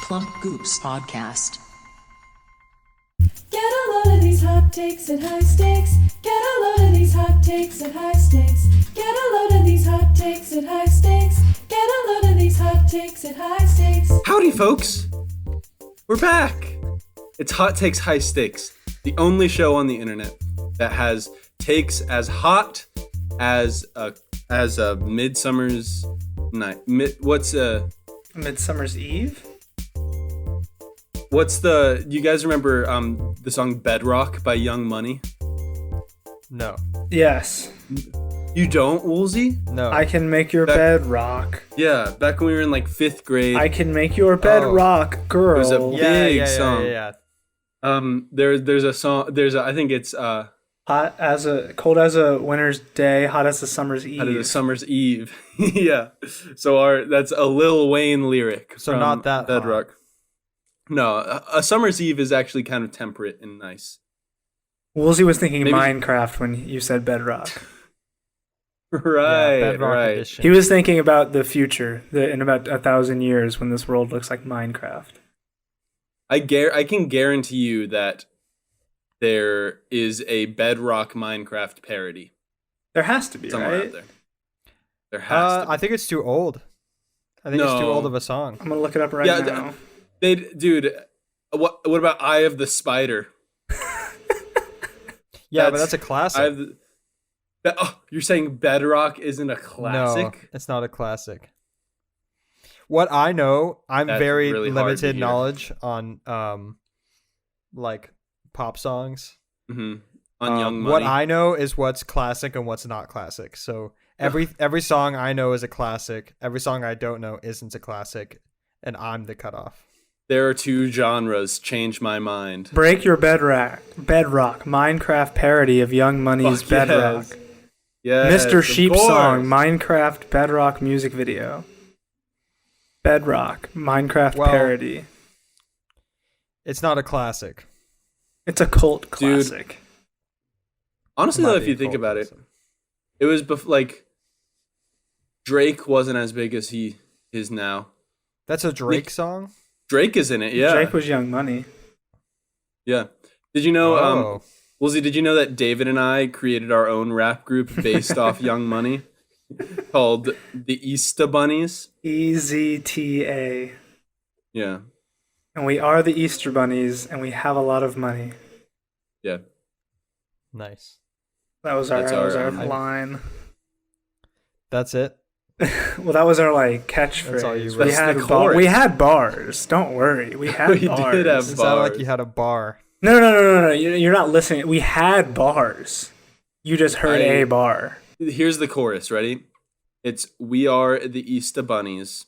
Plump Goops Podcast. Get a load of these hot takes at high stakes. Get a load of these hot takes at high stakes. Get a load of these hot takes at high stakes. Get a load of these hot takes at high stakes. Howdy, folks. We're back. It's Hot Takes High Stakes, the only show on the internet that has takes as hot as a midsummer's night. Midsummer's Eve? You guys remember the song Bedrock by Young Money? No. Yes. You don't, Woolsey? No. I can make your bed rock. Yeah, back when we were in like 5th grade. I can make your bed rock, girl. It was a big song. Yeah. There's a song. I think it's Cold as a winter's day, hot as a summer's eve. Hot as a summer's eve. Yeah. So that's a Lil Wayne lyric. So from not that Bedrock. hot. No, a summer's eve is actually kind of temperate and nice. Woolsey was thinking Maybe- Minecraft when you said bedrock. Right, Bedrock right. Edition. He was thinking about the future, in about 1,000 years when this world looks like Minecraft. I can guarantee you that there is a Bedrock Minecraft parody There has to be, somewhere right? out there. There has to be. I think it's too old. I think it's too No. old of a song. I'm gonna look it up right now. Dude, what about Eye of the Spider? Yeah, but that's a classic. You're saying Bedrock isn't a classic? No, it's not a classic. What I know, I'm That's very really hard to limited hear. knowledge on like pop songs. Mm-hmm. On Young Money. What I know is what's classic and what's not classic. So every song I know is a classic. Every song I don't know isn't a classic, and I'm the cutoff. There are two genres. Change my mind. Break Your Bedrock, Minecraft parody of Young Money's Fuck Bedrock. Yes, Mr. of Sheep course. song, Minecraft Bedrock music video. Bedrock, Minecraft Well- parody. It's not a classic. It's a cult Dude. classic. Honestly, Might though, be if you a think cult about it, classic. it was like Drake wasn't as big as he is now. That's a Drake song. Drake is in it, yeah. Drake was Young Money. Yeah. Did you know, Oh. Woolsey, did you know that David and I created our own rap group based off Young Money called the Easter Bunnies? EZTA. Yeah. And we are the Easter Bunnies, and we have a lot of money. Yeah. Nice. That was That's our our, line. That's it. Well, that was our catchphrase. That's all you we wrote. had That's the chorus. we had bars. Don't worry, we had We bars. did have It sounded like bars. you had a bar. No. You're not listening. We had bars. You just heard a bar. Here's the chorus. Ready? It's we are the Easter Bunnies.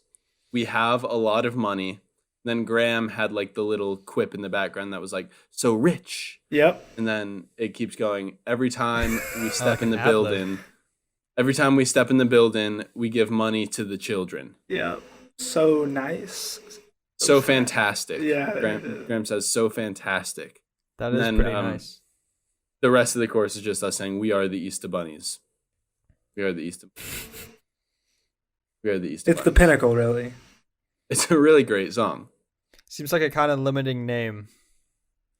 We have a lot of money. Then Graham had like the little quip in the background that was like, so rich. Yep. And then it keeps going. Every time we step Like in an the ad-lib. building, every time we step in the building, we give money to the children. Yep. So nice. So fantastic. Yeah. Graham says, so fantastic. That And is then, pretty nice. The rest of the chorus is just us saying, we are the Easter Bunnies. We are the Easter We are the Easter It's the Bunnies. pinnacle, really. It's a really great song. Seems like a kind of limiting name.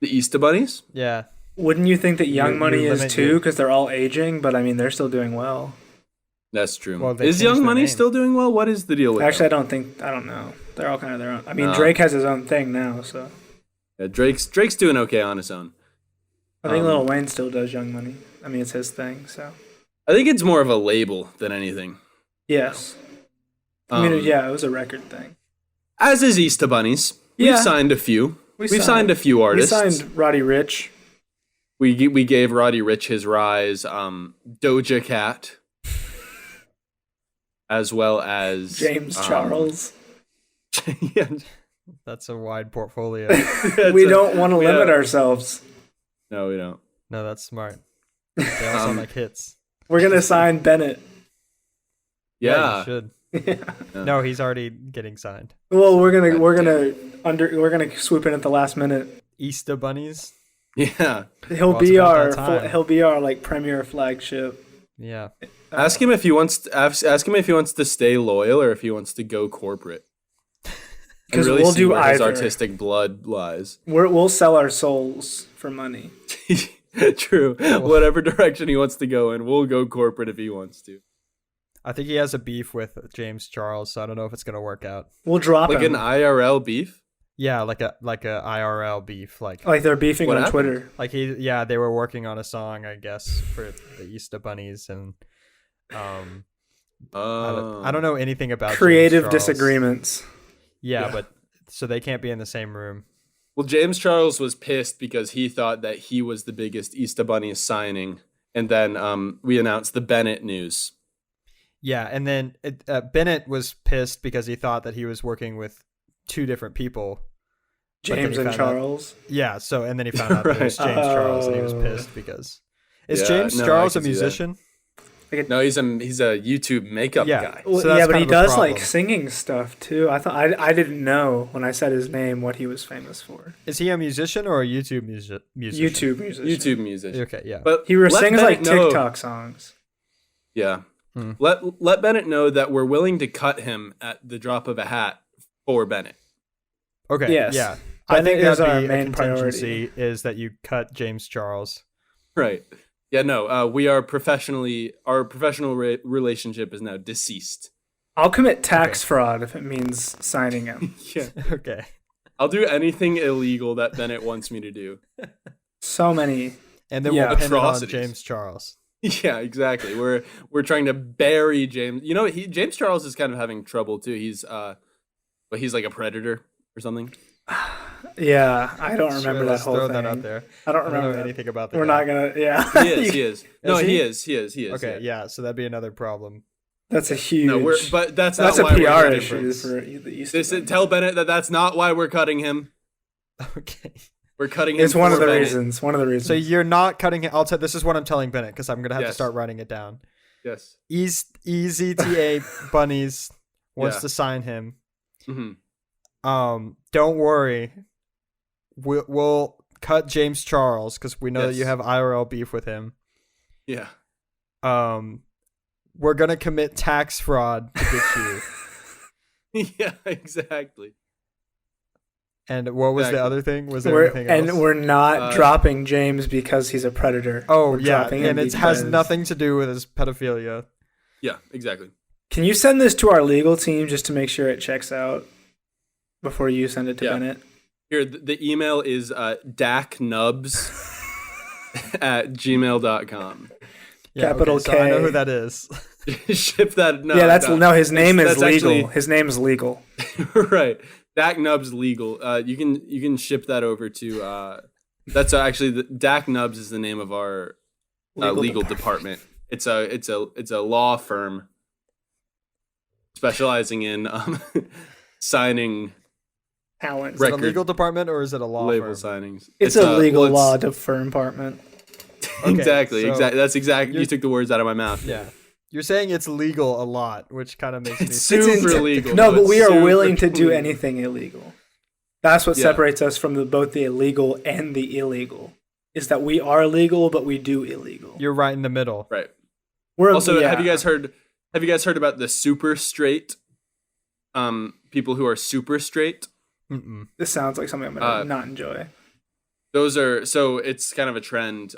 The Easter Bunnies? Yeah. Wouldn't you think that Young You Money is limit too? your- Because they're all aging, but I mean, they're still doing well. That's true. Well, they is changed Young their Money name. still doing well? What is the deal with Actually, them? I don't know. They're all kind of their own. I mean, No. Drake has his own thing now, so Yeah, Drake's doing okay on his own. I think Um, Lil Wayne still does Young Money. I mean, it's his thing, so I think it's more of a label than anything. yes. I mean, Um, yeah, it was a record thing. As is Easter Bunnies. Yeah. We've signed a few. We've signed- signed a few We artists. signed Roddy Ricch. We gave Roddy Ricch his rise. Doja Cat, as well as James Charles. Yeah, That's a wide portfolio. We don't want to we limit have- ourselves. No, we don't. No, that's smart. They all sound like hits. We're gonna sign Bennett. Yeah. You should. Yeah. No, he's already getting signed. Well, we're gonna swoop in at the last minute. Easter bunnies. Yeah. He'll Well, it's be about our that time. he'll be our premier flagship. Yeah. Ask him if he wants to stay loyal or if he wants to go corporate. and 'Cause really we'll see do where his either. artistic blood lies. We'll sell our souls for money. True. Whatever direction he wants to go in, we'll go corporate if he wants to. I think he has a beef with James Charles, so I don't know if it's gonna work out. We'll drop Like him. an IRL beef? Yeah, like a IRL beef, like Like they're beefing What on happened? Twitter. like they were working on a song, I guess, for the Easter Bunnies, and I don't know anything about James Creative Charles. disagreements. Yeah, but so they can't be in the same room. Well, James Charles was pissed because he thought that he was the biggest Easter Bunny signing. And then we announced the Bennett news. Yeah, and then Bennett was pissed because he thought that he was working with two different people. But then James he and found out- Charles. Yeah, so and then he found out that it was James Charles, and he was pissed because is Yeah, James no, I Charles a can see that. musician? No, he's a YouTube makeup Yeah. guy. Well, So that's yeah, but kind he of a does problem. like singing stuff too. I didn't know when I said his name what he was famous for. Is he a musician or a YouTube musician? YouTube musician. YouTube musician. Okay, yeah. But He let sings like Bennett know- TikTok songs. Yeah. Hmm. Let Bennett know that we're willing to cut him at the drop of a hat for Bennett. Okay, Yes. yeah. I think Bennett is that'd our be a main contingency is that you cut James Charles. Right. Yeah, no, we are our professional relationship is now deceased. I'll commit tax fraud if it means signing him. Yeah. Okay. I'll do anything illegal that Bennett wants me to do. So many. And then Yeah. we'll pin it on Atrocities. James Charles. Yeah, exactly. We're trying to bury James. You know, James Charles is kind of having trouble too. He's like a predator or something. Yeah, I don't remember Sure, that let's whole throw thing. that out there. I don't I don't remember know that. anything about that. We're not gonna. Yeah, He is. No, Is he he? is. Okay, yeah, so that'd be another problem. That's a huge. No, but that's that's not a why we're PR cutting issue him. for the Easter. Bunny. Tell Bennett that that's not why we're cutting him. Okay. We're cutting him. It's one of for the Bennett. reasons. One of the reasons. So you're not cutting it. This is what I'm telling Bennett because I'm gonna have to Yes. start writing it down. Yes. EZTA Bunnies wants Yeah. to sign him. Hmm. Don't worry. We'll cut James Charles because we know that Yes. you have IRL beef with him. Yeah. We're gonna commit tax fraud to get you. Yeah. Exactly. And what was the Exactly. other thing? Was there anything else? and we're not dropping James because he's a predator. Oh We're yeah, dropping him and it has because- nothing to do with his pedophilia. Yeah. Exactly. Can you send this to our legal team just to make sure it checks out before you send it to Yeah. Bennett? Here, the email is dacnubs at gmail.com. Yeah, Capital okay, so I know K. who that is. Ship that. No, yeah, that's no. His name is that's legal. actually- His name is legal. Right. Dak Nubs legal. You can ship that over to. That's actually Dak Nubs is the name of our legal department. It's a law firm specializing in signing Talent. Is it a Record. legal department or is it a law label firm? signings. It's a legal well, law department. Okay, exactly. so Exactly. That's exactly. You you're- took the words out of my mouth. Yeah. You're saying it's legal a lot, which kind of makes me It's super legal. No, but It's we are super willing to do legal. anything illegal. That's what Yeah. separates us from both the illegal and the illegal. Is that we are legal, but we do illegal. You're right in the middle. Right. We're Also, yeah. have you guys heard about the super straight? People who are super straight. Mm-mm. This sounds like something I'm gonna not enjoy. Those are so it's kind of a trend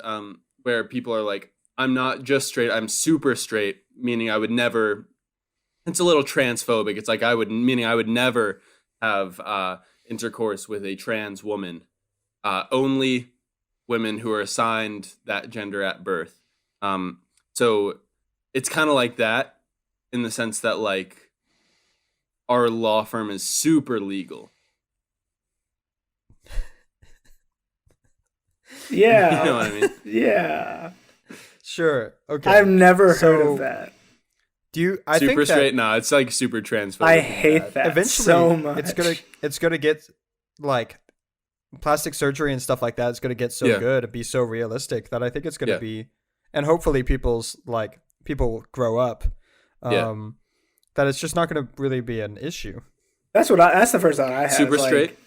where people are like, I'm not just straight, I'm super straight, meaning I would never. It's a little transphobic. It's like I would never have intercourse with a trans woman. Only women who are assigned that gender at birth. So it's kind of like that in the sense that like our law firm is super legal. Yeah. You know what I mean? Yeah. Sure. Okay. I've never heard So- of that. Do you? I Super think that straight? No, it's like super transphobic. I and hate bad. that eventually so much. it's gonna get like plastic surgery and stuff like that. It's gonna get so Yeah. good and be so realistic that I think it's gonna Yeah. be, and hopefully people grow up. Yeah. That it's just not gonna really be an issue. That's the first thought I had. Super like, straight?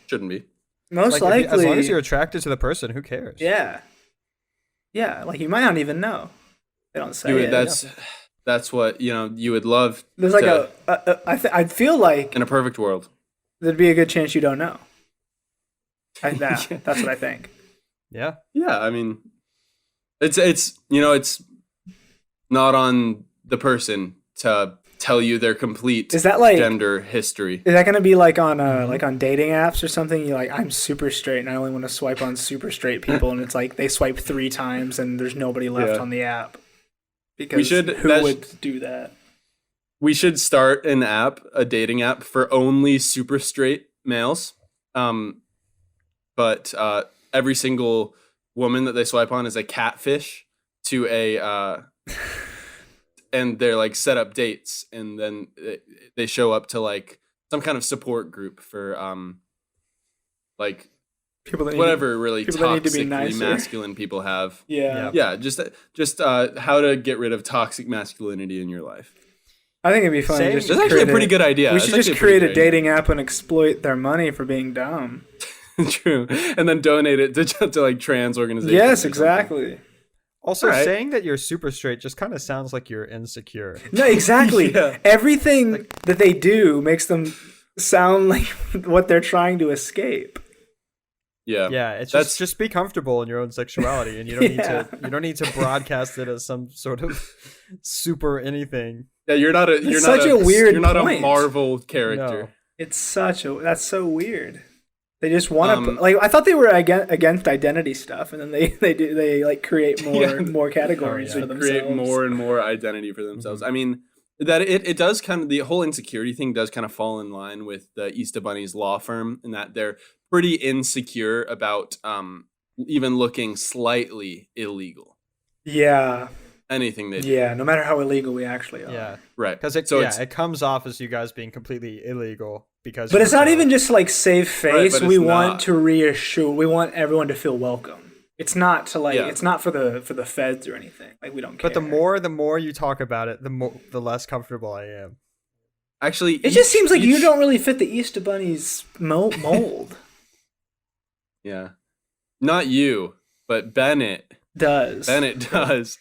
Shouldn't be. Most Like, likely. as long as you're attracted to the person, who cares? Yeah. Yeah, like you might not even know. They don't say Dude, it. that's that's what you would love. There's like I feel like in a perfect world. there'd be a good chance you don't know. That's what I think. Yeah. Yeah, I mean, it's not on the person to tell you their complete Is that like gender history. Is that gonna be like on like on dating apps or something? You're like, I'm super straight and I only want to swipe on super straight people, and it's like they swipe 3 times and there's nobody left on the app. Because who would do that? We should start a dating app for only super straight males. But every single woman that they swipe on is a catfish to a and they're like set up dates, and then they show up to like some kind of support group for like People that whatever really people that need to be toxically nicer. masculine people have. Yeah. Just how to get rid of toxic masculinity in your life. I think it'd be fun. Same. Just That's actually a pretty good idea. We That's should just actually a pretty create a good idea. dating app and exploit their money for being dumb. True, and then donate it to like trans organizations. or Yes, something. exactly. Also, Alright. saying that you're super straight just kind of sounds like you're insecure. No, exactly. Yeah. Everything that they do makes them sound like what they're trying to escape. Yeah, Yeah, it's That's- just be comfortable in your own sexuality, and you don't Yeah. you don't need to broadcast it as some sort of super anything. Yeah, you're not a such a weird you're not point. a Marvel character. No. It's that's so weird. They just want to Um, like. I thought they were against identity stuff, and then they like create Yeah. more categories Oh, yeah. for themselves. Create more and more identity for themselves. I mean, that it does kind of, the whole insecurity thing does kind of fall in line with the Easter Bunny's law firm, in that they're pretty insecure about even looking slightly illegal. Yeah, Anything they do. yeah. No matter how illegal we actually are. Yeah, Right. because it comes off as you guys being completely illegal because. But it's not you're even just like save face. Right, but we it's want not. to reassure. We want everyone to feel welcome. It's not to like. Yeah. It's not for the feds or anything. Like we don't care. But the more you talk about it, the less comfortable I am. Actually, it just seems like you don't really fit the Easter Bunny's mold. Yeah. Not you, but Bennett. Does Bennett does.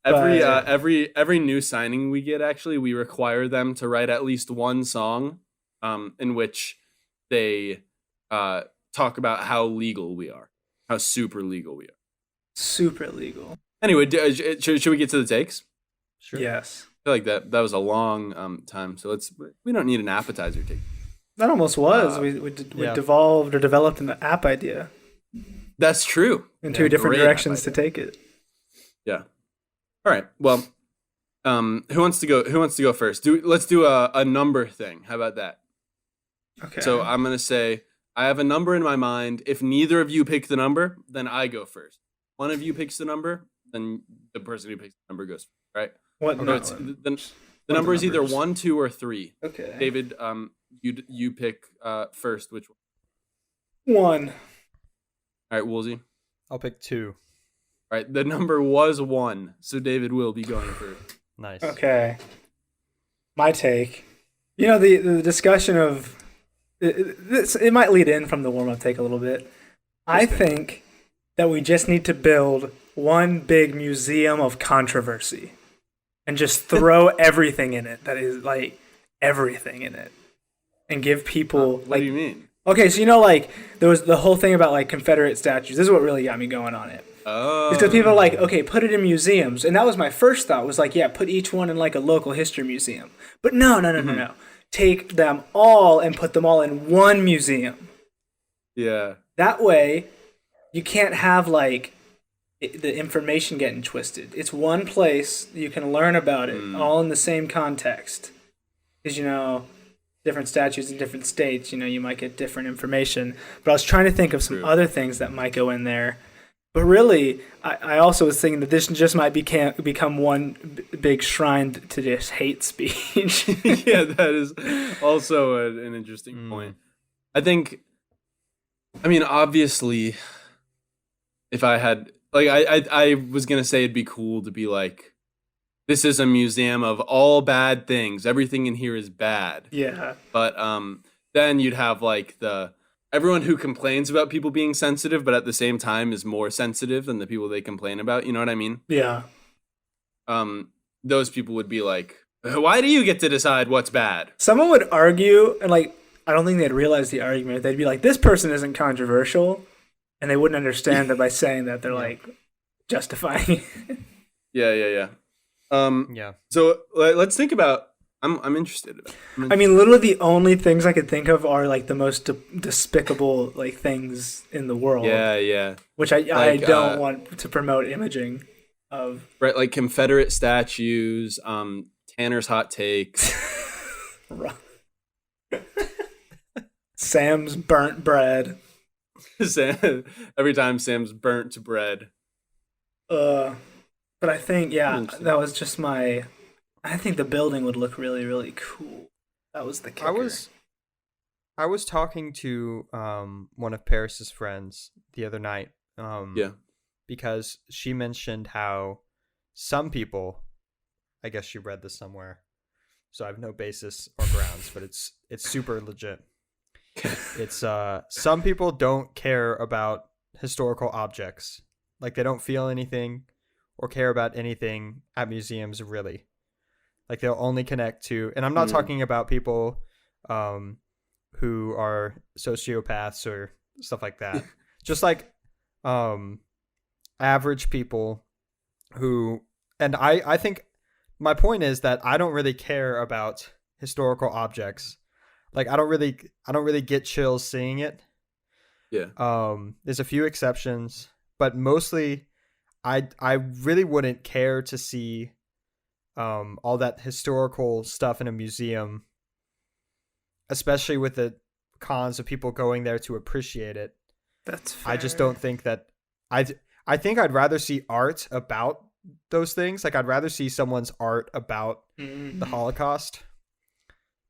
Every new signing we get, actually, we require them to write at least one song in which they talk about how legal we are, how super legal we are. super legal? Anyway, should we get to the takes? Sure. Yes, I feel like that was a long time, so we don't need an appetizer take. that almost was. We yeah. devolved or developed an app idea That's true. in 2 different great directions app to take it. Yeah. All right. Well, who wants to go first? Let's do a number thing. How about that? Okay. So I'm gonna say I have a number in my mind. If neither of you pick the number, then I go first. One of you picks the number, then the person who picks the number goes first, right? what? So No, it's the number is either numbers? 1, 2, or 3. okay. David, you pick first. Which one? 1. All right, Woolsey. I'll pick 2. All right, the number was 1, so David will be going first. Nice. Okay. My take. You know, the discussion of it might lead in from the warm-up take a little bit. I think that we just need to build one big museum of controversy and just throw everything in it that is like everything in it and give people What like do you mean? okay, so you know, like there was the whole thing about like Confederate statues. This is what really got me going on it. Oh. Because people are like, okay, put it in museums. And that was my first thought, was like, yeah, put each one in like a local history museum. But no. Take them all and put them all in one museum. Yeah. That way, you can't have like the information getting twisted. It's one place you can learn about it, all in the same context. Because, you know, different statutes in different states, you know, you might get different information. But I was trying to think of some True. other things that might go in there. But really, I also was thinking that this just might become one big shrine to just hate speech. Yeah, that is also an interesting point. I mean, obviously, if I had, like, I was going to say it'd be cool to be like, this is a museum of all bad things. Everything in here is bad. Yeah. But then you'd have, like, everyone who complains about people being sensitive, but at the same time is more sensitive than the people they complain about. You know what I mean? Yeah. those people would be like, why do you get to decide what's bad? Someone would argue, and like, I don't think they'd realize the argument. They'd be like, this person isn't controversial. And they wouldn't understand that by saying that they're like justifying it. Yeah. Yeah. So let's think about. I'm interested. I mean, literally the only things I could think of are like the most despicable like things in the world. Yeah. Which I don't want to promote imaging of. Right, like Confederate statues, Tanner's hot takes. Sam's burnt bread. Every time Sam's burnt bread. But I think that was just my. I think the building would look really, really cool. That was the kicker. I was talking to one of Paris's friends the other night. Because she mentioned how some people, I guess she read this somewhere, so I have no basis or grounds, but it's super legit. It's some people don't care about historical objects. Like they don't feel anything or care about anything at museums really. Like they'll only connect to, and I'm not talking about people who are sociopaths or stuff like that. Just like average people who, and I think my point is that I don't really care about historical objects. Like I don't really get chills seeing it. Yeah. There's a few exceptions, but mostly I really wouldn't care to see all that historical stuff in a museum, especially with the cons of people going there to appreciate it. That's fair. I just don't think that I think I'd rather see art about those things. Like I'd rather see someone's art about the Holocaust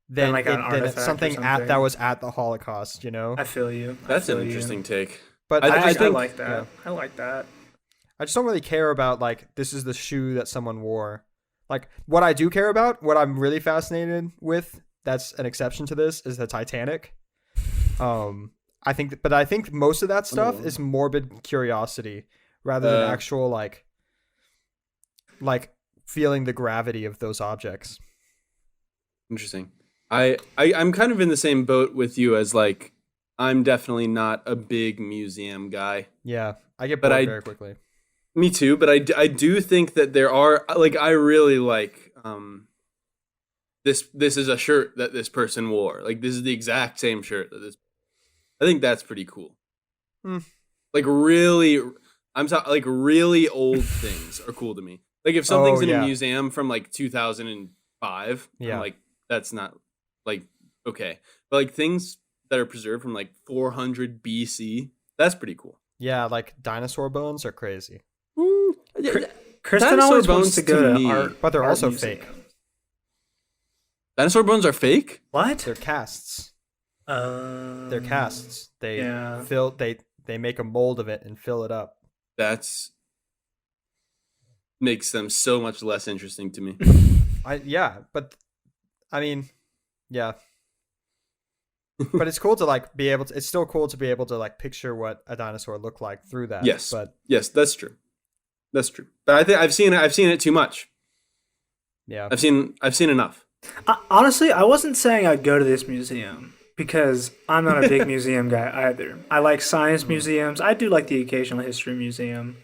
than like an artifact or something something. that was at the Holocaust, you know? I feel you. That's an interesting take. But I I think like that. yeah. I like that. I just don't really care about like this is the shoe that someone wore. Like what I do care about, what I'm really fascinated with, that's an exception to this, is the Titanic. I think most of that stuff is morbid curiosity rather than actual like feeling the gravity of those objects. Interesting. I'm kind of in the same boat with you as like I'm definitely not a big museum guy. Yeah, I get bored very quickly. Me too, but I do think that there are like I really like this is a shirt that this person wore. Like this is the exact same shirt that this. I think that's pretty cool. Like really, like really old things are cool to me. Like if something's in a museum from like 2005, I'm like that's not like okay, but like things that are preserved from like 400 BC, that's pretty cool. Yeah, like dinosaur bones are crazy. Kristen always wants to go to art, but they're art also museums. fake. Dinosaur bones are fake? What? They're casts. They're They're casts. They yeah. they make a mold of it and fill it up. That's makes them so much less interesting to me. But I mean, yeah. But it's cool to like be able to. It's still cool to be able to like picture what a dinosaur looked like through that. Yes, but yes, that's true. That's true. But I think I've seen it too much. yeah, I've seen enough. Honestly, I wasn't saying I'd go to this museum because I'm not a big museum guy either. I like science museums. I do like the occasional history museum.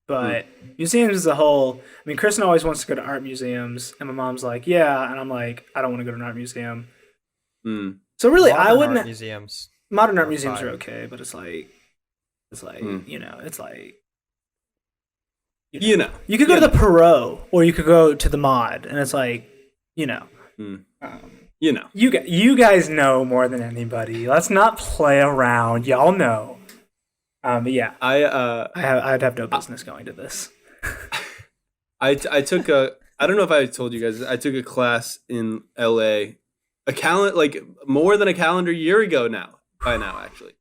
But museums as a whole, I mean, Kristen always wants to go to art museums, and my mom's like, yeah, and I'm like, I don't want to go to an art museum. So really, I wouldn't. Art museums. Modern art museums are okay, but it's like, you know, it's like, You know, you could go to the Perot, or you could go to the Mod, and it's like, you know, you know, you guys know more than anybody. Let's not play around. Y'all know. But yeah, I'd have no business going to this. I took I don't know if I told you guys, I took a class in LA, like more than a calendar year ago now, by now actually.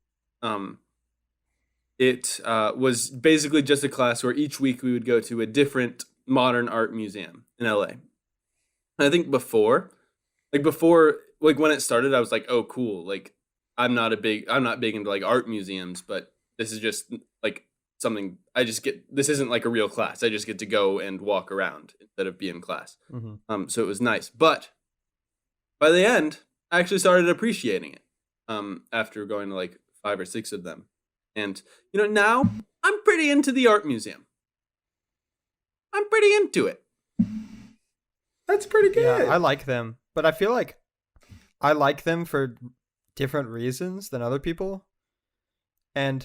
It was basically just a class where each week we would go to a different modern art museum in LA. And I think before, when it started, I was like, oh, cool. Like I'm not big into like art museums, but this is just like something. This isn't like a real class. I just get to go and walk around instead of be in class. Mm-hmm. So it was nice. But by the end, I actually started appreciating it. After going to like 5 or 6 of them, and now I'm pretty into the art museum. I'm pretty into it. That's pretty good. Yeah, I like them, but I feel like I like them for different reasons than other people. And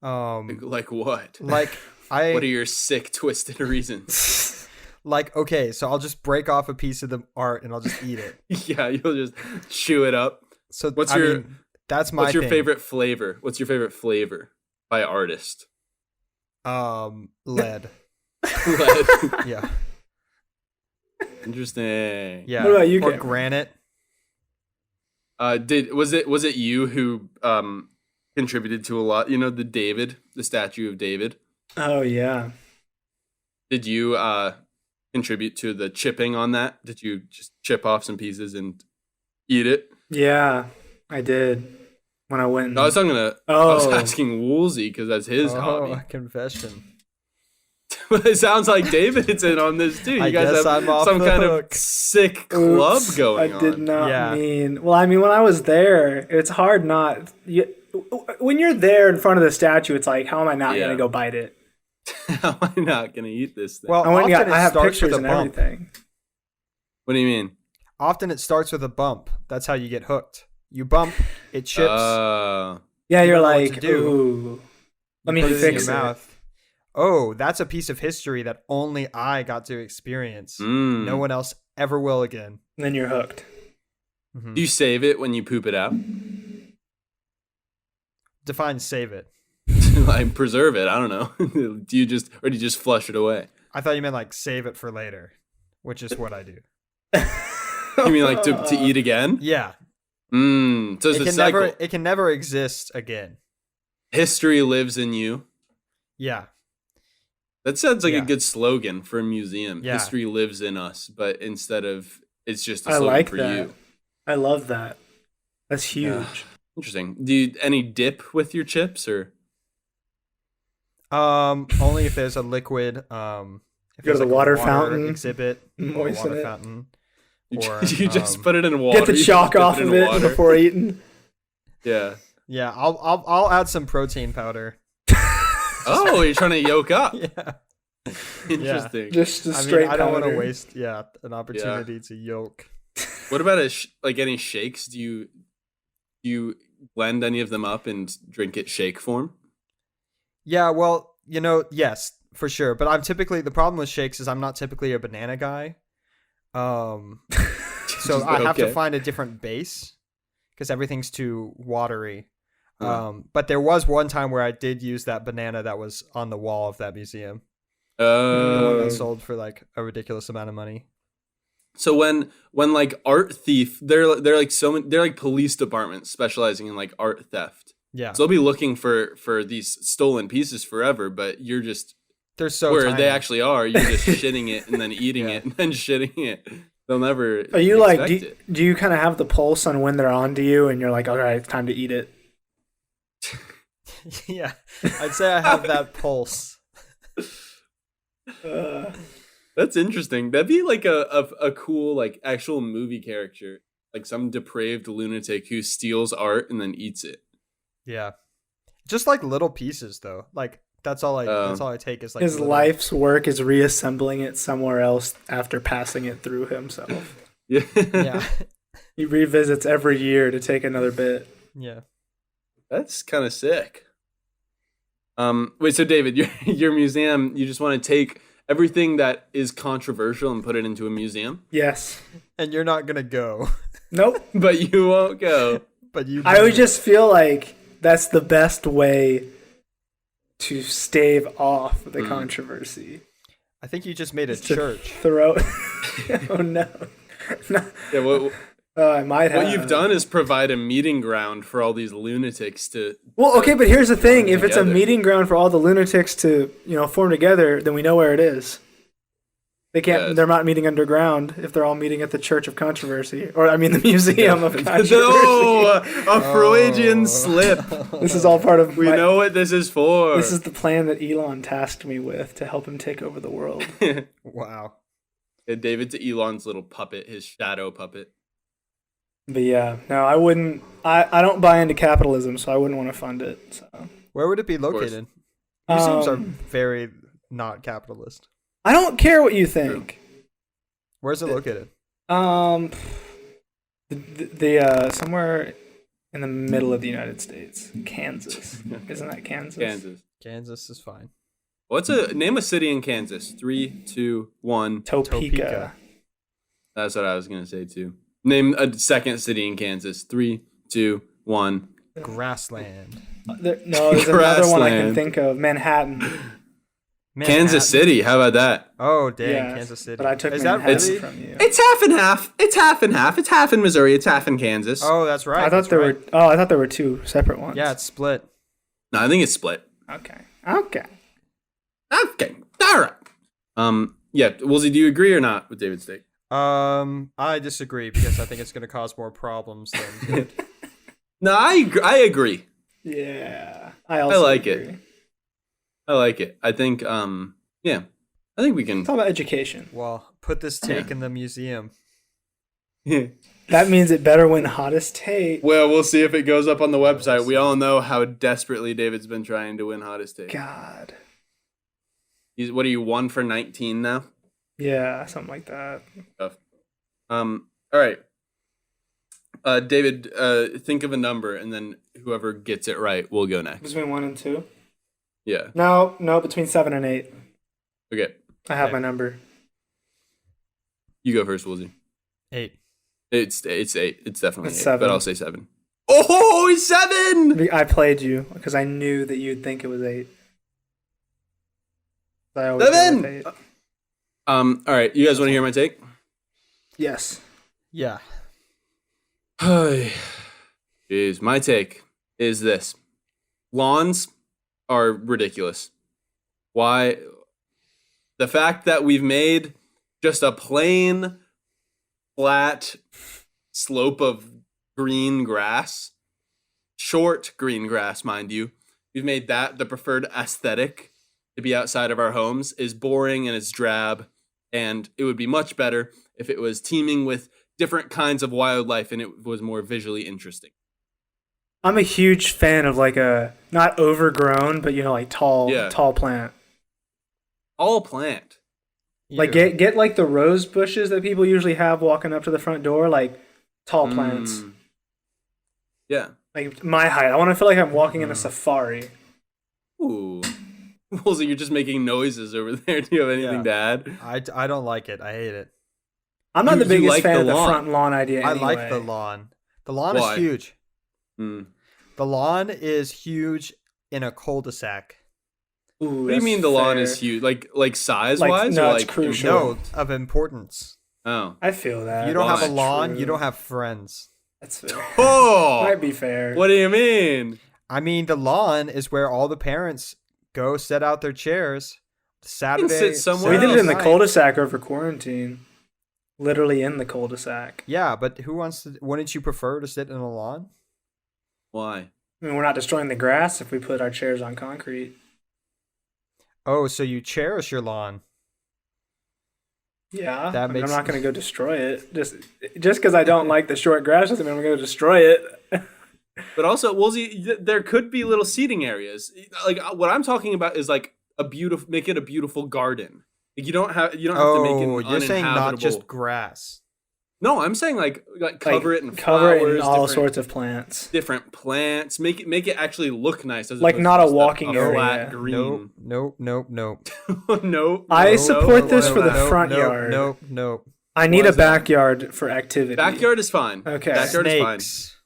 like what? Like what are your sick, twisted reasons? Like, okay, so I'll just break off a piece of the art and I'll just eat it. Yeah, you'll just chew it up. So what's that's my what's your thing. favorite flavor? What's your favorite flavor by artist? Lead. Lead. Yeah. Interesting. Yeah. What about you, Or Cameron? granite. Was it you who contributed to a lot? The statue of David. Oh yeah. Did you contribute to the chipping on that? Did you just chip off some pieces and eat it? Yeah, I did. When I went. I was asking Woolsey because that's his hobby. Confession. But it sounds like David's in on this too. You guys guess have I'm off some the kind hook. of sick club Oops, going on. I did not Yeah. mean. Well, I mean, when I was there, it's hard not. When you're there in front of the statue, it's like, how am I not Yeah. gonna go bite it? How am I not gonna eat this thing? Well, I often it have starts pictures with a and bump. everything. What do you mean? Often it starts with a bump. That's how you get hooked. You bump, it chips. Yeah, You you're don't know what like, to do. ooh, let me put it in fix your it. mouth. Oh, that's a piece of history that only I got to experience. Mm. No one else ever will again. And then you're hooked. Mhm. Do you save it when you poop it out? Define save it. Like preserve it? I don't know. Do you just flush it away? I thought you meant like save it for later, which is what I do. You mean like to eat again? Yeah. So it's a cycle. It can never exist again. History lives in you. Yeah. That sounds like Yeah. a good slogan for a museum. Yeah. History lives in us, but instead of it's just a I slogan like for that. you. I love that. That's huge. Interesting. Do you any dip with your chips or? Only if there's a liquid. If Go to there's the like a water fountain, exhibit, or a moisten water it. fountain, You or just put it in water. Get the You chalk just dip off in of it water. before eating. Yeah. yeah. I'll add some protein powder. Oh, you're trying to yolk up. Yeah. Interesting. Just a I straight mean, I don't want to powder. waste an opportunity to yolk. What about like any shakes? Do you blend any of them up and drink it shake form? Yeah, well, yes, for sure. But the problem with shakes is I'm not typically a banana guy. So I have to Okay. find a different base because everything's too watery. But there was one time where I did use that banana that was on the wall of that museum. The one that sold for like a ridiculous amount of money. So when like art thief, they're like police departments specializing in like art theft. Yeah. So they'll be looking for these stolen pieces forever, but you're just They're so where tiny. they actually are. You're just shitting it and then eating it and then shitting it. They'll never. Are you like, expect it. do you kind of have the pulse on when they're on to you and you're like, all right, it's time to eat it? Yeah. I'd say I have that pulse. That's interesting. That'd be like a cool like actual movie character, like some depraved lunatic who steals art and then eats it. Yeah. Just like little pieces though. Like that's all I take is like His little- life's work is reassembling it somewhere else after passing it through himself. Yeah. Yeah. He revisits every year to take another bit. Yeah. That's kind of sick. Wait, so David, your museum, you just want to take everything that is controversial and put it into a museum, Yes. And you're not gonna go. Nope. but you won't go. But you I would just feel like that's the best way to stave off the controversy. I think you just made a To church. Throw. Oh no. No. Yeah, I might have. what you've done is provide a meeting ground for all these lunatics to. Well, okay, but here's the thing: if it's a together. meeting ground for all the lunatics to, form together, then we know where it is. They can't. Yes. They're not meeting underground if they're all meeting at the Church of Controversy, or I mean, the Museum of Controversy. No, a Freudian slip. This is all part of. We know what this is for. This is the plan that Elon tasked me with to help him take over the world. Wow. Yeah, David's Elon's little puppet, his shadow puppet. But yeah, no, I wouldn't. I don't buy into capitalism, so I wouldn't want to fund it. So. Where would it be located? Museums are very not capitalist. I don't care what you think. Where's it located? Somewhere in the middle of the United States, Kansas. Isn't that Kansas? Kansas is fine. Name a city in Kansas? 3, 2, 1. Topeka. That's what I was gonna say too. Name a second city in Kansas. 3, 2, 1. Grassland. There's another one I can think of. Manhattan. Kansas City. How about that? Oh, dang, Yeah, Kansas City. but I took Is Manhattan that really? from you. It's half and half. It's half and half. It's half in Missouri. It's half in Kansas. Oh, that's right. I thought I thought there were two separate ones. Yeah, it's split. No, I think it's split. Okay. Okay. All right. Yeah, Woolsey, do you agree or not with David's take? I disagree because I think it's going to cause more problems than good. No, I agree. Yeah. I like it. I like it. I think, yeah. I think we can. It's all about education. Well, put this take in the museum. That means it better win hottest take. Well, we'll see if it goes up on the website. We all know how desperately David's been trying to win hottest take. God. What are you, 1 for 19 now? Yeah, something like that. All right. David, think of a number, and then whoever gets it right will go next. Between 1 and 2? Yeah. No, between 7 and 8. Okay. I have my number. You go first, Woolsey. 8. It's 8. It's definitely It's 8, 7. but I'll say 7. Oh, he's 7! I played you because I knew that you'd think it was 8. I always 7! go with 8. All right. You guys want to hear my take? Yes. Yeah. Jeez, my take is this. Lawns are ridiculous. Why? The fact that we've made just a plain, flat slope of green grass, short green grass, mind you, we've made that the preferred aesthetic to be outside of our homes is boring and it's drab, and it would be much better if it was teeming with different kinds of wildlife and it was more visually interesting. I'm a huge fan of like a not overgrown, but like tall plant. All plant. Like get like the rose bushes that people usually have walking up to the front door, like tall plants. Yeah. Like my height. I want to feel like I'm walking in a safari. Ooh. Woolsey, you're just making noises over there. Do you have anything to add? I don't like it. I hate it. I'm not the biggest like fan the of the lawn. front lawn idea anyway. I like the lawn. The lawn Why? is huge. Hmm. The lawn is huge in a cul-de-sac. Ooh, What do you mean the lawn fair. is huge? Like size-wise? no, or it's like crucial. No, of importance. Oh. I feel that. If you don't have a Why? lawn, True. you don't have friends. That's fair. Oh! Might be fair. What do you mean? I mean, the lawn is where all the parents go set out their chairs. Saturday. sit somewhere We did it in the night. cul-de-sac over quarantine. Literally in the cul-de-sac. Yeah, but who wants to? Wouldn't you prefer to sit in a lawn? Why? I mean, we're not destroying the grass if we put our chairs on concrete. Oh, so you cherish your lawn? Yeah, That I mean, makes- I'm not going to go destroy it. Just because I don't like the short grass doesn't mean I'm going to destroy it. But also, Woolsey, there could be little seating areas. Like what I'm talking about is like make it a beautiful garden. Like, you don't have to make it Oh, an you're saying not uninhabitable- just grass. No, I'm saying like cover it in cover flowers, it in all different- sorts of plants. different plants. Make it actually look nice. As Like opposed not to a just walking area. flat green. Nope. No. I no, support this no, for the no. front yard. Nope. I need Why a is that? backyard for activity. Backyard is fine. Okay. Backyard is fine. Snakes.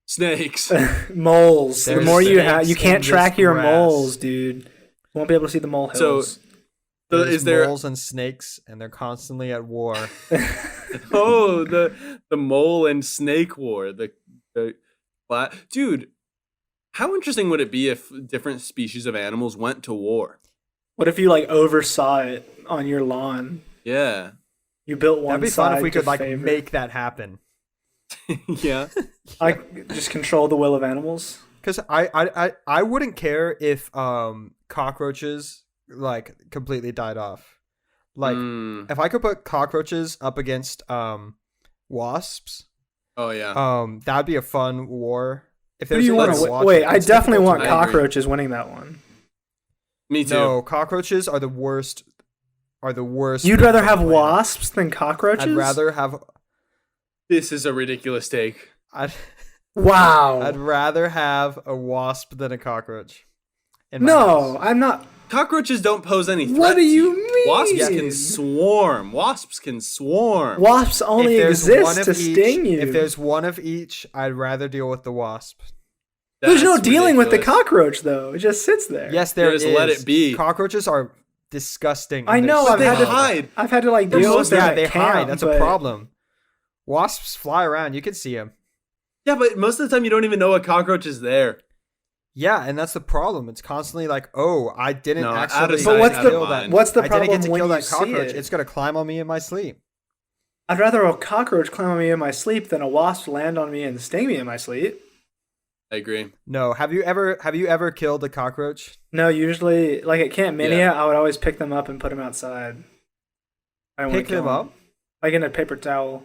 Snakes. Moles. The There's more you snakes have, you in can't this track your grass. moles, dude. You won't be able to see the mole So- hills. So There's is there? moles and snakes, and they're constantly at war. Oh, the mole and snake war. The dude. How interesting would it be if different species of animals went to war? What if you like oversaw it on your lawn? Yeah. You built one That'd be side fun if we to could like favor. make that happen. Yeah. Like just control the will of animals. Because I wouldn't care if cockroaches like completely died off. Like if I could put cockroaches up against wasps. Oh yeah. That'd be a fun war. If Who do there's you want to wait? I definitely want cockroaches winning that one. Me too. No, cockroaches are the worst. You'd rather have wasps than cockroaches? I'd rather have. This is a ridiculous take. Wow. I'd rather have a wasp than a cockroach. No, I'm not. Cockroaches don't pose any threat. What do you to mean? Wasps can swarm. Wasps can swarm. Wasps only exist to sting you. If there's one of each, I'd rather deal with the wasp. There's no dealing with the ridiculous. cockroach, though. It just sits there. Yes, there is. Just let it be. Cockroaches are disgusting. I know. But they hide. I've had to like deal with them. Yeah, at they camp, hide. That's a but- problem. Wasps fly around. You can see them. Yeah, but most of the time you don't even know a cockroach is there. Yeah, and that's the problem. It's constantly like, oh, I didn't No, actually. out of But what's sight, the out of mind. what's the I problem didn't get to when kill you that see cockroach. it? It's gonna climb on me in my sleep. I'd rather a cockroach climb on me in my sleep than a wasp land on me and sting me in my sleep. I agree. No, have you ever killed a cockroach? No, usually like at Camp Minia, Yeah. I would always pick them up and put them outside. I don't wanna Pick kill them up? like in a paper towel.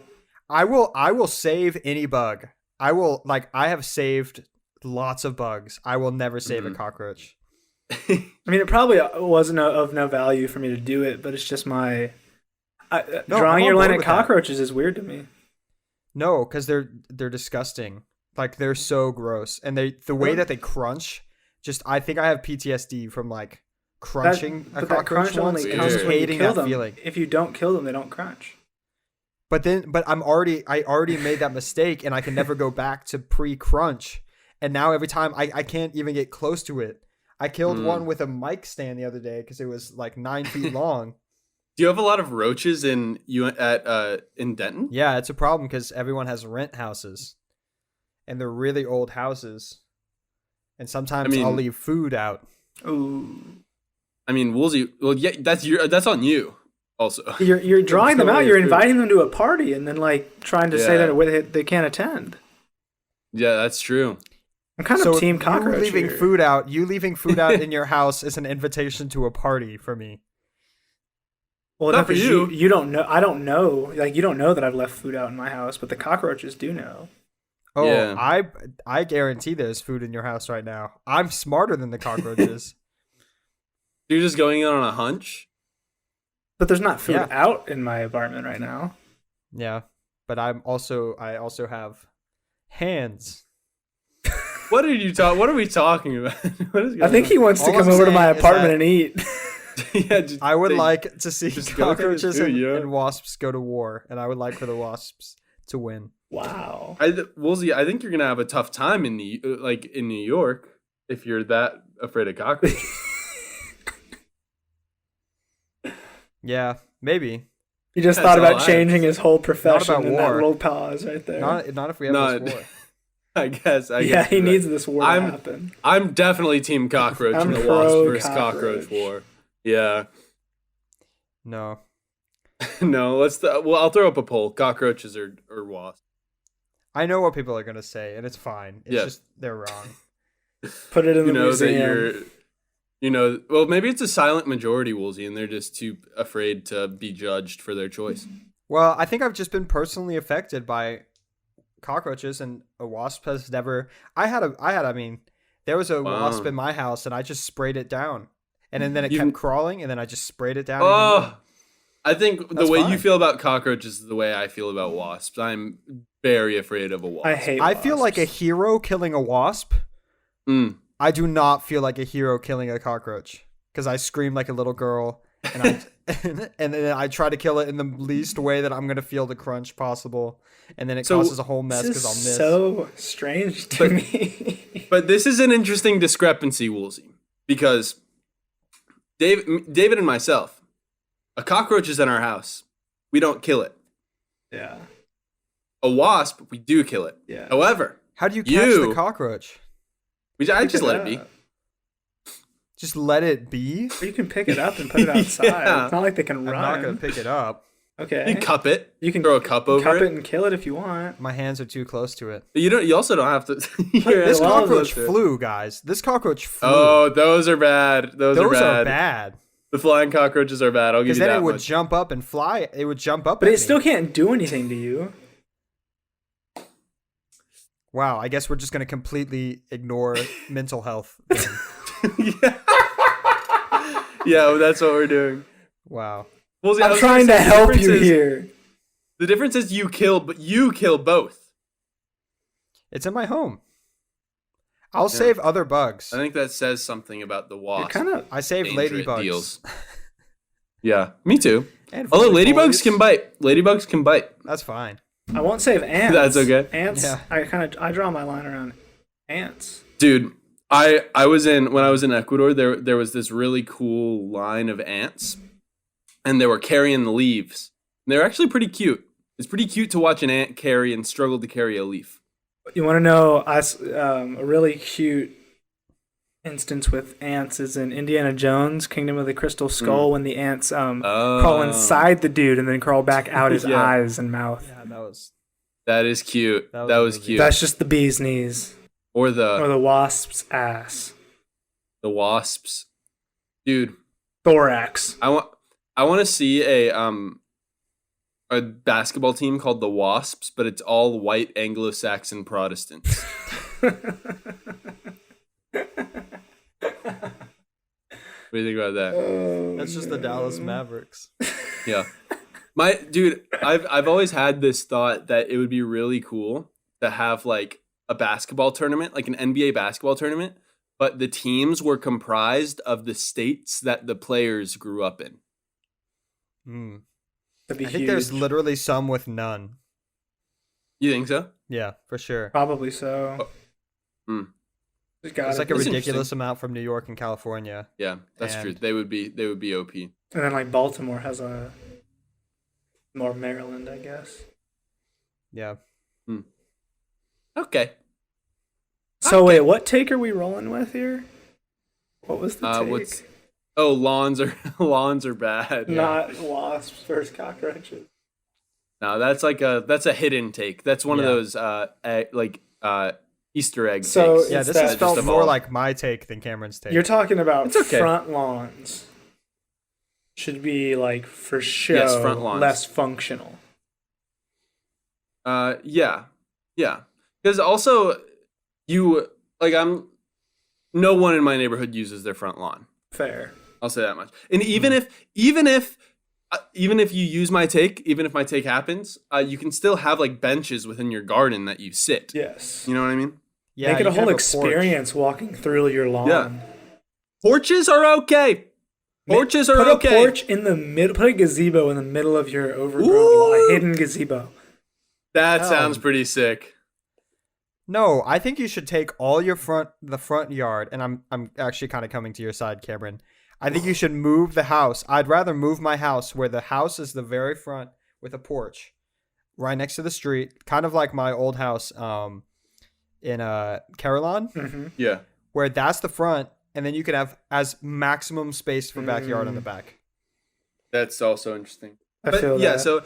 I will save any bug. I have saved lots of bugs. I will never save a cockroach. I mean, it probably wasn't of no value for me to do it, but it's just my No, drawing I'm your on line board at with that. cockroaches is weird to me. No, because they're disgusting. Like they're so gross, and the way that they crunch, just I think I have PTSD from like crunching a But that cockroach crunch once only and comes just when you hating kill that them. feeling. If you don't kill them, they don't crunch. But I already made that mistake, and I can never go back to pre-crunch. And now every time I can't even get close to it. I killed one with a mic stand the other day because it was like 9 feet long. Do you have a lot of roaches in Denton? Yeah, it's a problem because everyone has rent houses, and they're really old houses. And sometimes I'll leave food out. Ooh. I mean, Woolsey. Well, yeah, that's on you. Also, You're drawing them out. Totally You're agree. inviting them to a party and then like trying to say Yeah. that they can't attend. Yeah, that's true. I'm kind So of team you cockroach leaving here. food out in your house is an invitation to a party for me. Well, Not no, for 'cause you. You don't know. I don't know. Like you don't know that I've left food out in my house, but the cockroaches do know. Oh, Yeah. I guarantee there's food in your house right now. I'm smarter than the cockroaches. You're just going in on a hunch. But there's not food Yeah. out in my apartment right now. Yeah, but I also have hands. What are you talking? What are we talking about? What is I think he wants to All come I'm over to my saying is apartment that- and eat. Yeah, just I would say- like to see just go with it, cockroaches too, and, yeah. and wasps go to war, and I would like for the wasps to win. Wow. Woolsey, I think you're gonna have a tough time in New York if you're that afraid of cockroaches. Yeah, maybe. He just That's thought all about I changing his whole profession about in that war. little pause right there. Not if we have No, this war. I guess. yeah, he needs this war to I'm- happen. I'm definitely team cockroach I'm in the pro wasp versus cockroach cockroach. war. Yeah. No. No, I'll throw up a poll. Cockroaches or wasps. I know what people are gonna say, and it's fine. It's Yeah. just they're wrong. Put it in You the know that museum. well, maybe it's a silent majority, Woolsey, and they're just too afraid to be judged for their choice. Well, I think I've just been personally affected by cockroaches, and a wasp has never. There was a wasp Wow. in my house, and I just sprayed it down, and then it You- kept crawling, and then I just sprayed it down. even Oh, more. I think the That's way you fine. feel about cockroaches is the way I feel about wasps. I'm very afraid of a wasp. I hate I feel like a wasps. hero killing a wasp. Mm. I do not feel like a hero killing a cockroach because I scream like a little girl, and and then I try to kill it in the least way that I'm gonna feel the crunch possible, and then it So, causes a whole mess This because I'll is miss. so strange to me. But this is an interesting discrepancy, Woolsey, because David and myself, a cockroach is in our house. We don't kill it. yeah. A wasp, we do kill it. Yeah. However, How do you catch You- the cockroach? I just let it be. Just let it be. Or you can pick it up and put it outside. Yeah. It's not like they can run. I'm not gonna pick it up. Okay. You cup it. You can throw a cup over cup it. and kill it if you want. My hands are too close to it. But you also don't have to. This well, cockroach that's it. flew, guys. This cockroach flew. Oh, those are bad. Those are bad. The flying cockroaches are bad. I'll give you Because that then it would much. jump up and fly. It would jump up. But at it me. still can't do anything to you. Wow, I guess we're just gonna completely ignore mental health. then. Yeah, well, that's what we're doing. Wow. Well, see, I I'm was trying gonna to say, the help difference you is- here. The difference is you kill both. It's in my home. I'll save other bugs. I think that says something about the You're wasp. kind of. I save Danger it ladybugs. deals. Yeah, me too. And Although foliage. ladybugs can bite. Ladybugs can bite. That's fine. I won't save ants. That's okay. Ants. Yeah. I draw my line around ants. Dude, I was when I was in Ecuador, there was this really cool line of ants, and they were carrying the leaves. And they were actually pretty cute. It's pretty cute to watch an ant carry and struggle to carry a leaf. You want to know a really cute instance with ants is in Indiana Jones, Kingdom of the Crystal Skull, when the ants crawl inside the dude and then crawl back out his Yeah. eyes and mouth. Yeah, that was. That is cute. That was That was really cute. That's just the bee's knees Or or the the wasp's ass. wasps. Dude, Thorax. I want to see a basketball team called the Wasps, but it's all white Anglo-Saxon Protestants. What do you think about that? That's just the Dallas Mavericks. Yeah. I've always had this thought that it would be really cool to have like a basketball tournament, like an NBA basketball tournament, but the teams were comprised of the states that the players grew up in. Mm. That'd be I think huge. there's literally some with none. You think so? Yeah, for sure. Probably so. Hmm. It's like a That's ridiculous amount from New York and California. Yeah, that's true. And- They would be OP. And then like Baltimore has a more Maryland, I guess. Yeah. Okay. So wait, what take are we rolling with here? What was the take? Lawns are bad. Yeah. Not wasps versus cockroaches. No, that's a hidden take. That's one of Yeah. those Easter egg So takes. Yeah, It's this that- has felt just more evolved. like my take than Cameron's take. You're talking about It's okay. front lawns. Should be like for show, Yes, front lawns. less functional. Yeah. Because also, no one in my neighborhood uses their front lawn. Fair. I'll say that much. And even if you use my take, even if my take happens, you can still have like benches within your garden that you sit. Yes. You know what I mean? yeah, Make it you a can whole have porch. experience walking through your lawn. Yeah. Porches are okay. Porches are Put okay. a porch in the middle. Put a gazebo in the middle of your overgrown Ooh. lawn. A hidden gazebo. That Hell. sounds pretty sick. No, I think you should take all the front yard, and I'm actually kind of coming to your side, Cameron. I think you should move the house. I'd rather move my house where the house is the very front with a porch right next to the street, kind of like my old house in Carolina, Mm-hmm. Yeah. where that's the front, and then you could have as maximum space for backyard on the back. That's also interesting. I But feel yeah, that. so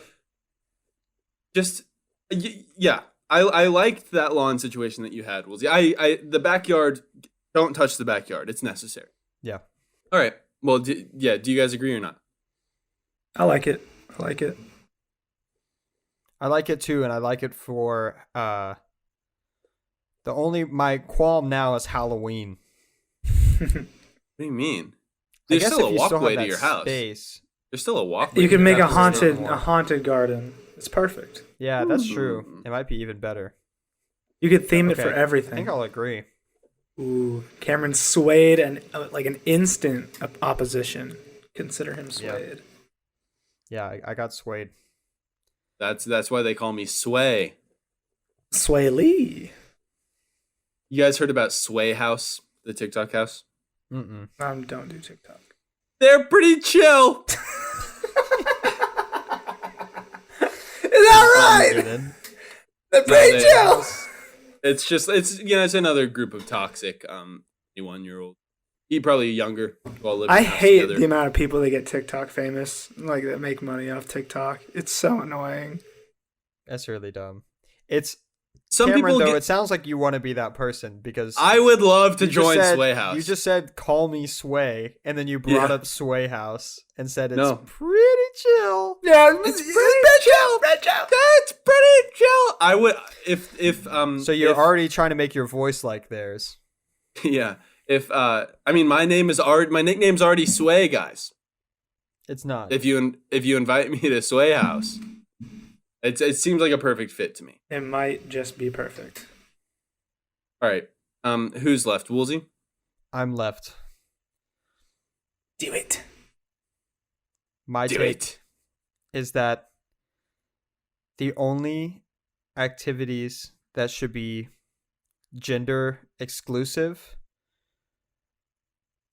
just yeah, I liked that lawn situation that you had, Woolsey. The backyard, don't touch the backyard. It's necessary. Yeah. All right. Well, do you guys agree or not? I like it. I like it. I like it too, and I like it for my qualm now is Halloween. What do you mean? I There's guess still if a you still walkway have to your that house. space. There's still a walkway. You to can your make a house. haunted garden. It's perfect. Yeah, that's true. It might be even better. You could theme it Okay. for I everything. think I'll agree. Ooh, Cameron swayed and like an instant opposition. Consider him swayed. Yeah, I got swayed. That's why they call me Sway. Sway Lee. You guys heard about Sway House, the TikTok house? Mm-mm. Don't do TikTok. They're pretty chill. Is that right? They're pretty they- chill. It's another group of toxic 21-year-old He probably younger while living. I hate together. the amount of people that get TikTok famous, like that make money off TikTok. It's so annoying. That's really dumb. It's Some Cameron, people though. get. It sounds like you want to be that person because I would love to you just join said- Sway House. You just said, "Call me Sway," and then you brought Yeah. up Sway House and said it's No. pretty chill. Yeah, It's pretty chill. That's pretty chill. I would if So you're if- already trying to make your voice like theirs. yeah. If I mean my nickname's already Sway, guys. It's not. If you invite me to Sway House, it seems like a perfect fit to me. it might just be perfect. All right. Who's left? Woolsey? I'm left. Do it. My Do take it. is that the only activities that should be gender exclusive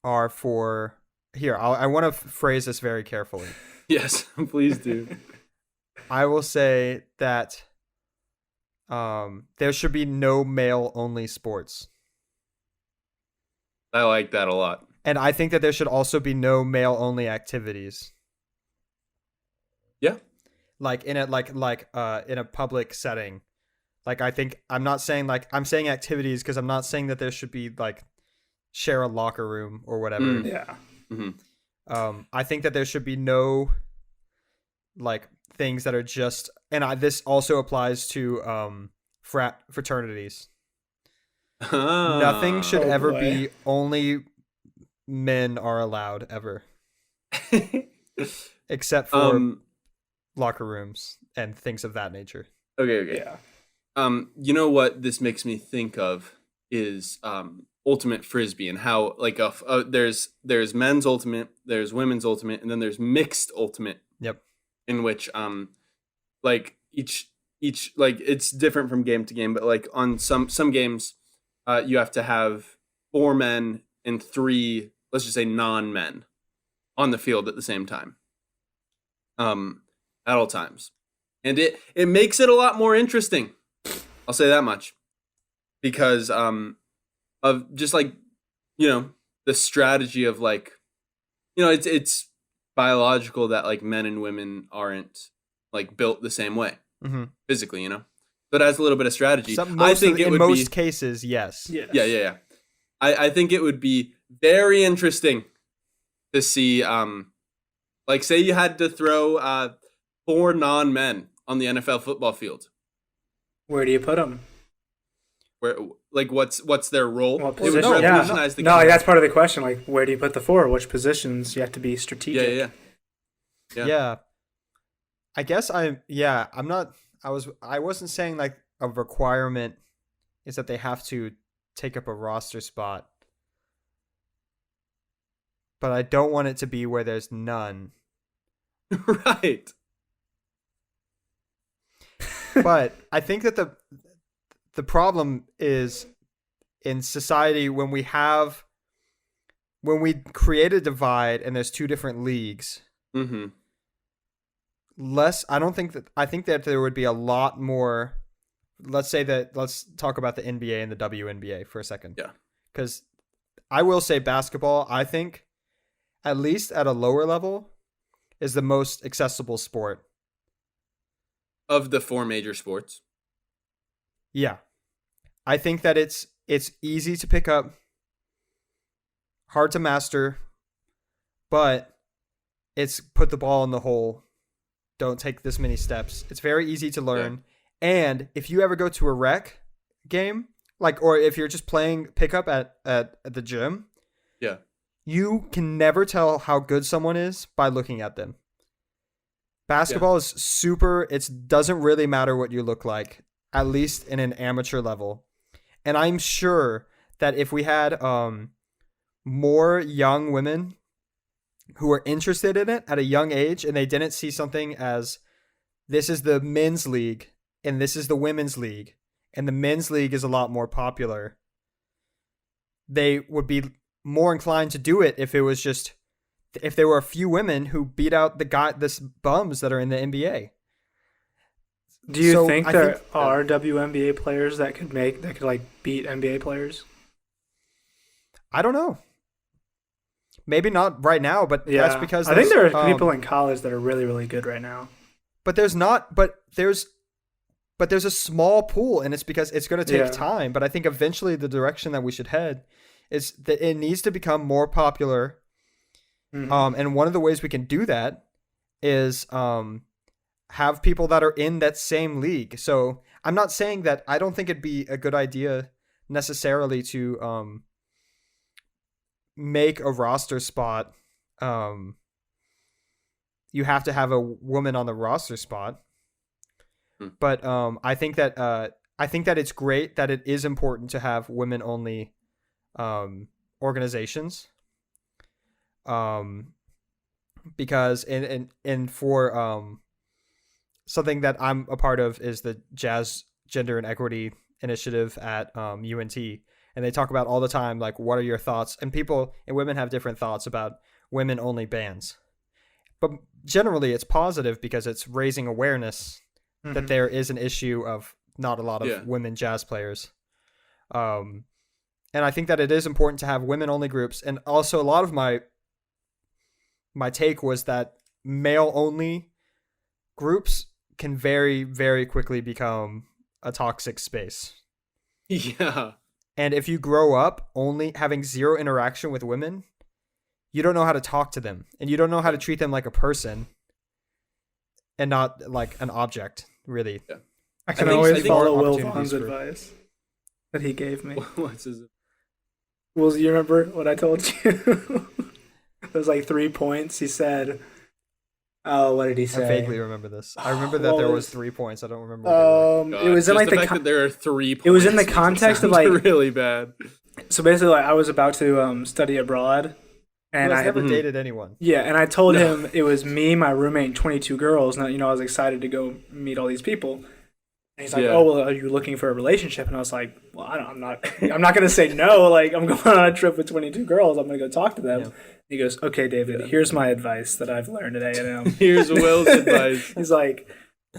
are for here. I want to phrase this very carefully. Yes, please do. I will say that there should be no male only sports. I like that a lot. And I think that there should also be no male only activities. Yeah. Like in a public setting. Like I'm not saying I'm saying activities because I'm not saying that there should be like share a locker room or whatever. Mm. Yeah. Mm-hmm. I think that there should be no like things that are just, and this also applies to fraternities. Nothing should Oh, ever boy. be only men are allowed ever, except for locker rooms and things of that nature. Okay. Yeah. You know what this makes me think of is ultimate frisbee and how like there's men's ultimate, there's women's ultimate, and then there's mixed ultimate. Yep. In which like each like it's different from game to game, but like on some games you have to have 4 men and 3, let's just say non-men on the field at the same time. At all times. And it makes it a lot more interesting. I'll say that much. Because of just like, you know, the strategy of like, you know, it's biological that like men and women aren't like built the same way physically, you know. But as a little bit of strategy, I think it would be in most cases, yes. Yes. yeah. I think it would be very interesting to see like say you had to throw 4 non-men on the NFL football field. Where do you put them? Where like what's their role? What It would position? revolutionize the No, game. like, that's part of the question. Like, where do you put the 4? Which positions? You have to be strategic. Yeah. I guess I wasn't saying like a requirement is that they have to take up a roster spot. But I don't want it to be where there's none. Right. But I think that the problem is in society when we create a divide and there's 2 different leagues. Mm-hmm. I think that there would be a lot more. Let's talk about the NBA and the WNBA for a second. Yeah. Because I will say basketball, I think, at least at a lower level, is the most accessible sport. Of the 4 major sports. Yeah. I think that it's easy to pick up, hard to master, but it's put the ball in the hole. Don't take this many steps. It's very easy to learn. Yeah. And if you ever go to a rec game, like, or if you're just playing pickup at the gym, yeah, you can never tell how good someone is by looking at them. Basketball is super. It doesn't really matter what you look like, at least in an amateur level. And I'm sure that if we had more young women who were interested in it at a young age and they didn't see something as this is the men's league and this is the women's league and the men's league is a lot more popular, they would be more inclined to do it if there were a few women who beat out the bums that are in the NBA. Do you think there are WNBA players that could like beat NBA players? I don't know. Maybe not right now, but that's because I think there are people in college that are really, really good right now. But there's a small pool, and it's because it's going to take time. But I think eventually the direction that we should head is that it needs to become more popular. And one of the ways we can do that is have people that are in that same league. So I'm not saying that I don't think it'd be a good idea necessarily to make a roster spot. You have to have a woman on the roster spot. But I think that it's great that it is important to have women only organizations. Because and for something that I'm a part of is the Jazz Gender and Equity Initiative at UNT, and they talk about all the time like, what are your thoughts? And people and women have different thoughts about women only bands, but generally it's positive because it's raising awareness that there is an issue of not a lot of women jazz players. And I think that it is important to have women only groups. And also a lot of my take was that male only groups can very, very quickly become a toxic space. Yeah. And if you grow up only having zero interaction with women, you don't know how to talk to them, and you don't know how to treat them like a person and not like an object, really. Yeah. I can always follow Will Vaughn's advice that he gave me. What's his? Will, you remember what I told you? It was like 3 points. He said, oh, what did he say? I vaguely remember this. I remember that there was 3 points. I don't remember what they were. It was in like the fact that there are 3 points. It was in the context of like really bad. So basically, like, I was about to study abroad, and I never dated anyone. Yeah, and I told him it was me, my roommate, and 22 girls. And I was excited to go meet all these people. And he's like, "Oh, well, are you looking for a relationship?" And I was like, "Well, I'm not. I'm not gonna say no. Like, I'm going on a trip with 22 girls. I'm gonna go talk to them." Yeah. He goes, "Okay, David. Here's my advice that I've learned at A&M." Here's Will's advice. He's like,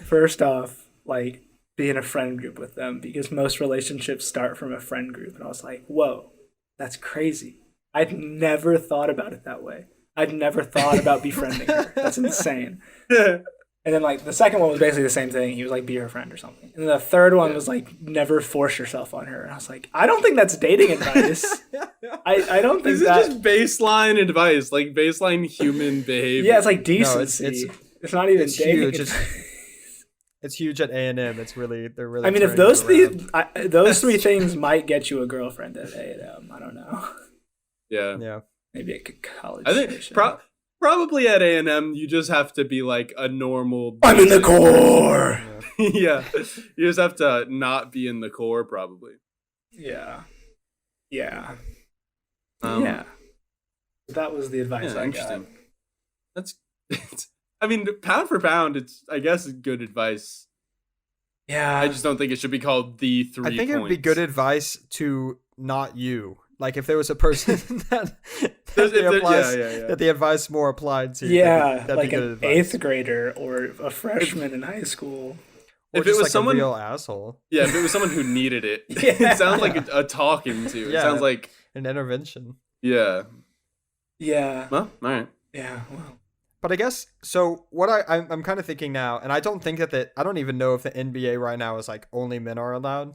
first off, like, be in a friend group with them because most relationships start from a friend group. And I was like, "Whoa, that's crazy. I'd never thought about it that way. I'd never thought about befriending her. That's insane." And then, like, the second one was basically the same thing. He was like, be her friend or something. And then the third one was like, never force yourself on her. And I was like, I don't think that's dating advice. I don't think this is just baseline advice, like baseline human behavior. Yeah, it's like decency. No, it's not even dating. Huge. It's huge at A&M. It's really, they're really. I mean, if those three things might get you a girlfriend at A&M, I don't know. Yeah. Maybe a college. I think probably at A&M, you just have to be like a normal. I'm in the core. Yeah, you just have to not be in the core, probably. Yeah. Yeah. That was the advice I got. That's. I mean, pound for pound, it's, I guess, good advice. Yeah. I just don't think it should be called the 3 points. I think it would be good advice to not you. Like, if there was a person that the advice more applied to. Yeah, that'd like an 8th grader or a freshman in high school. Or if it was like someone, a real asshole. Yeah, if it was someone who needed it. It sounds like a talking to. It sounds like an intervention. Yeah. Yeah. Well, all right. Yeah, well. But I guess, so what I'm kind of thinking now, and I don't think that I don't even know if the NBA right now is like only men are allowed.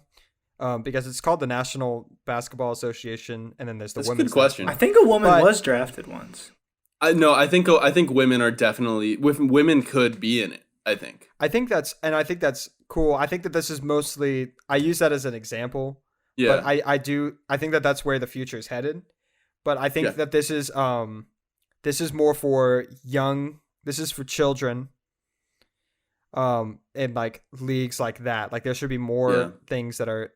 Because it's called the National Basketball Association, and then there's the women's. That's a good question. I think a woman was drafted once. I think women are definitely, women could be in it. I think that's cool. I think that this is mostly, I use that as an example. Yeah. But I think that that's where the future is headed. But I think that this is more for this is for children. In like leagues like that, like there should be more things that are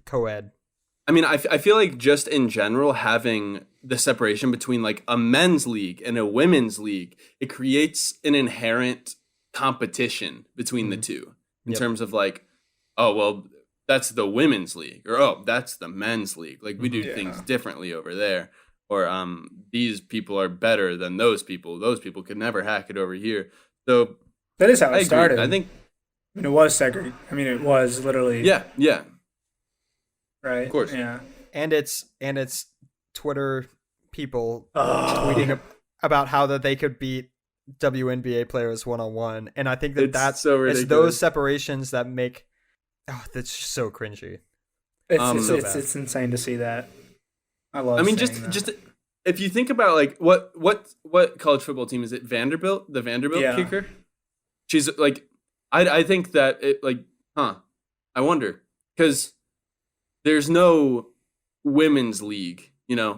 co-ed. I mean, I feel like just in general, having the separation between like a men's league and a women's league, it creates an inherent competition between the two in terms of like, oh, well, that's the women's league, or oh, that's the men's league. Like we do things differently over there, or these people are better than those people. Those people could never hack it over here. So that is how it started. I think. I mean, it was segregated. I mean, it was literally. Yeah. Right. Of course. Yeah. And it's Twitter people tweeting about how that they could beat WNBA players 1-on-1, and I think that's so ridiculous. It's those separations that make that's just so cringy. It's insane to see that. I love. I mean, seeing just that. if you think about like what college football team is it? Vanderbilt, the Vanderbilt kicker. She's like, I think that it like, I wonder because there's no women's league,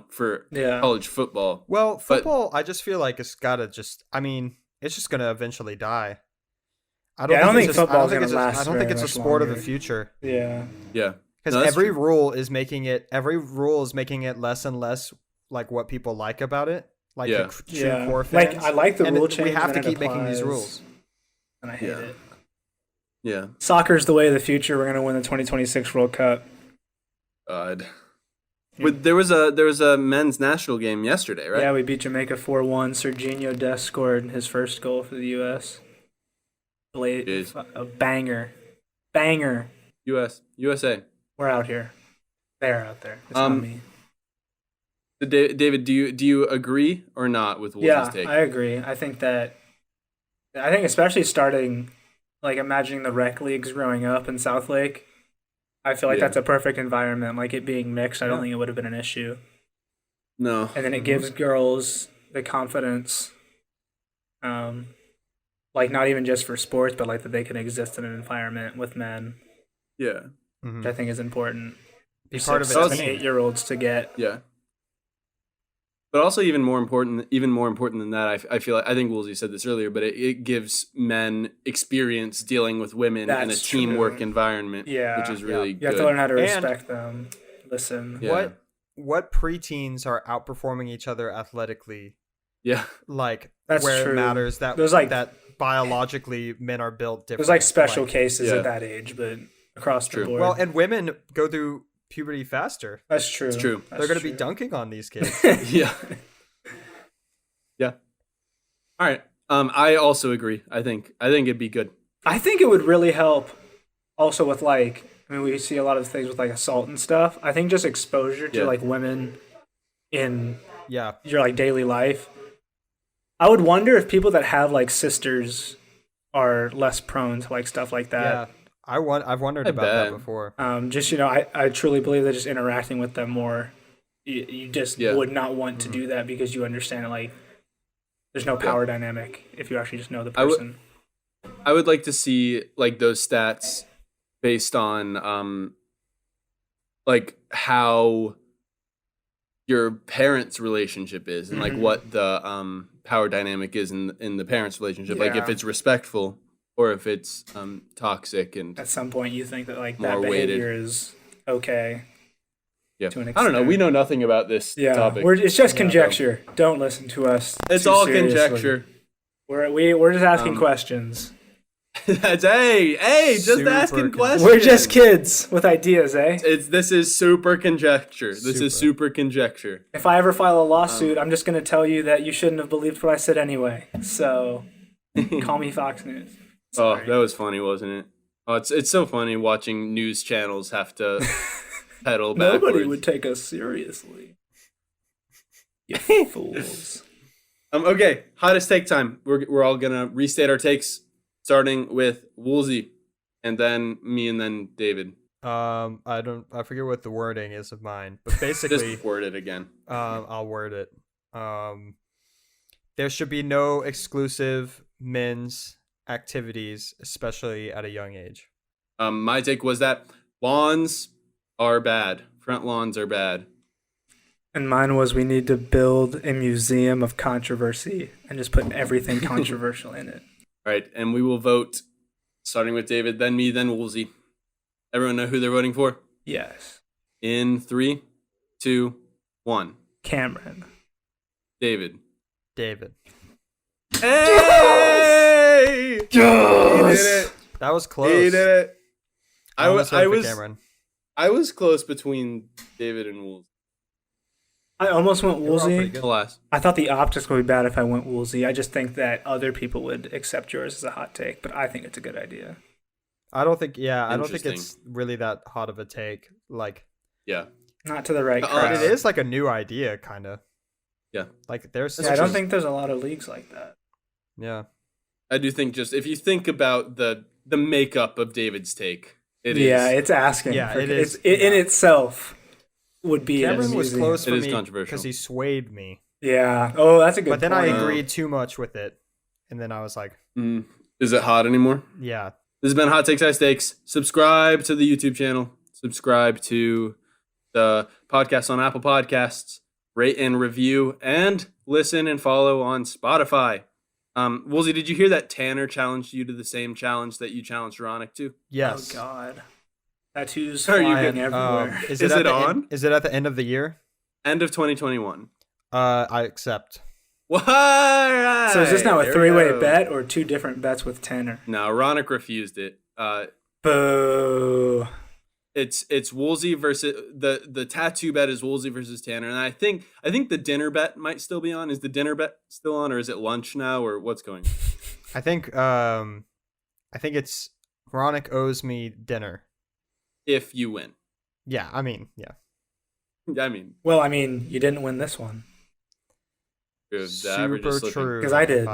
for college football. Well, football, I just feel like it's gotta just. I mean, it's just gonna eventually die. I don't think football's gonna last. I don't think it's a sport of the future. Yeah. Yeah. Because every rule is making it less and less like what people like about it. Like the true core fans. Like I like the rule change. We have to keep making these rules. And I hate it. Yeah. Soccer's the way of the future. We're gonna win the 2026 World Cup. God. But there was a men's national game yesterday, right? Yeah, we beat Jamaica 4-1. Serginho Dest scored his first goal for the U.S. A banger. USA. We're out here. They're out there. It's not me. David, do you agree or not with Woolsey's take? I agree. I think especially starting, like imagining the rec leagues growing up in South Lake, I feel like that's a perfect environment. Like it being mixed, I don't think it would have been an issue. No. And then it gives girls the confidence, like not even just for sports, but like that they can exist in an environment with men. Yeah. Which I think is important. Be part of it. 7, 8-year-olds to get. Yeah. But also even more important than that, I think Woolsey said this earlier, but it gives men experience dealing with women in a teamwork environment, which is really good. You have to learn how to respect them, listen. Yeah. What preteens are outperforming each other athletically? Yeah. Like that's where true. It matters that that biologically men are built differently. There's like special cases at that age, but across the board. Well, and women go through puberty faster. That's true. It's true. They're going to be dunking on these kids. Yeah. Yeah. All right. I also agree. I think it'd be good. I think it would really help also with like, I mean, we see a lot of things with like assault and stuff. I think just exposure to like women in your like daily life. I would wonder if people that have like sisters are less prone to like stuff like that. Yeah. I've wondered about that before. Just I truly believe that just interacting with them more, you just would not want to do that because you understand like there's no power dynamic if you actually just know the person. I would like to see like those stats based on like how your parents' relationship is and like what the power dynamic is in the parents' relationship. Like if it's respectful. Or if it's toxic and at some point you think that like that behavior is okay. Yeah, to an extent. I don't know. We know nothing about this topic. It's just conjecture. Don't listen to us. It's all conjecture. We're just asking questions. That's just super asking questions. We're just kids with ideas, eh? This is super conjecture. Is super conjecture. If I ever file a lawsuit, I'm just going to tell you that you shouldn't have believed what I said anyway. So call me Fox News. Sorry. Oh, that was funny, wasn't it? Oh, it's so funny watching news channels have to pedal backwards. Nobody would take us seriously. You fools. Okay, hottest take time. We're all gonna restate our takes, starting with Woolsey, and then me, and then David. I forget what the wording is of mine, but basically, just word it again. I'll word it. There should be no exclusive men's activities, especially at a young age. My take was that lawns are bad. Front lawns are bad. And mine was we need to build a museum of controversy and just put everything controversial in it. All right, and we will vote, starting with David, then me, then Woolsey. Everyone know who they're voting for? Yes. In 3, 2, 1. Cameron. David. Hey! Yes! He did it. That was close. He did it. I was Cameron. I was close between David and Woolsey. I almost went Woolsey. Alas. I thought the optics would be bad if I went Woolsey. I just think that other people would accept yours as a hot take, but I think it's a good idea. I don't think it's really that hot of a take. Like, yeah, not to the right crowd. It is like a new idea, kind of. Yeah. Like there's Yeah, I don't think there's a lot of leagues like that. Yeah. I do think just if you think about the makeup of David's take, Yeah, it's asking. Yeah, for, it is. It, in itself would be Cameron a was museum. close for It is me controversial. because he swayed me. Yeah. Oh, that's a good But then point. I agreed too much with it. And then I was like, Is it hot anymore? yeah. This has been Hot Takes High Stakes. Subscribe to the YouTube channel. Subscribe to the podcast on Apple Podcasts. Rate and review, and listen and follow on Spotify. Woolsey, did you hear that Tanner challenged you to the same challenge that you challenged Ronick to? Yes. Oh God. Tattoos Are you flying good? everywhere. Is Is it at on? Is it at the end of the year? End of 2021. I accept. What? Right. So is this now a There we three-way go. bet or two different bets with Tanner? No, Ronick refused it. Boo. It's Woolsey versus the tattoo bet is Woolsey versus Tanner, and I think the dinner bet might still be on. Is the dinner bet still on, or is it lunch now, or what's going on? I think it's Ronick owes me dinner. If you win, Yeah, I mean, yeah. I mean, Well, I mean, you didn't win this one. the average is Super slipping. true. 'Cause I did.